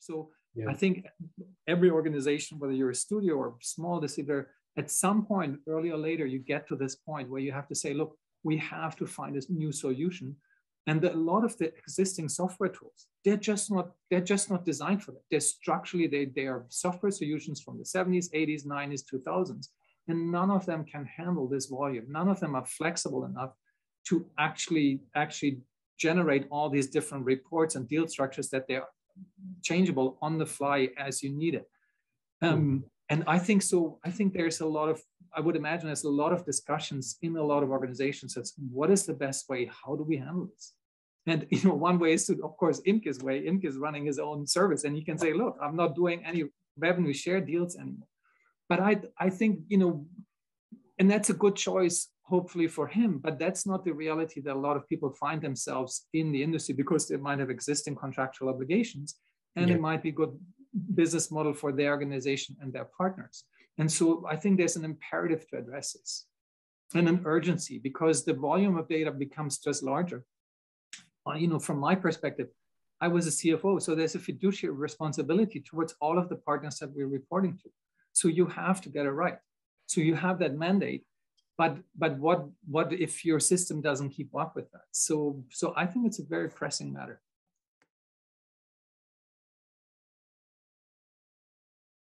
So Yeah. I think every organization, whether you're a studio or small distributor, at some point, earlier or later, you get to this point where you have to say, look, we have to find this new solution. And a lot of the existing software tools, they're just not designed for that. They're structurally, they are software solutions from the 70s, 80s, 90s, 2000s. And none of them can handle this volume. None of them are flexible enough to actually generate all these different reports and deal structures that they're changeable on the fly as you need it. And I think so. I think there's a lot of, I would imagine there's a lot of discussions in a lot of organizations as what is the best way? How do we handle this? And one way is to, of course, Imke's way. Imke is running his own service, and he can say, look, I'm not doing any revenue share deals anymore. But I think, and that's a good choice, hopefully for him, but that's not the reality that a lot of people find themselves in the industry, because they might have existing contractual obligations, and it might be good business model for their organization and their partners. And so I think there's an imperative to address this and an urgency, because the volume of data becomes just larger. From my perspective, I was a CFO, so there's a fiduciary responsibility towards all of the partners that we're reporting to. So you have to get it right. So you have that mandate, but what if your system doesn't keep up with that? So I think it's a very pressing matter.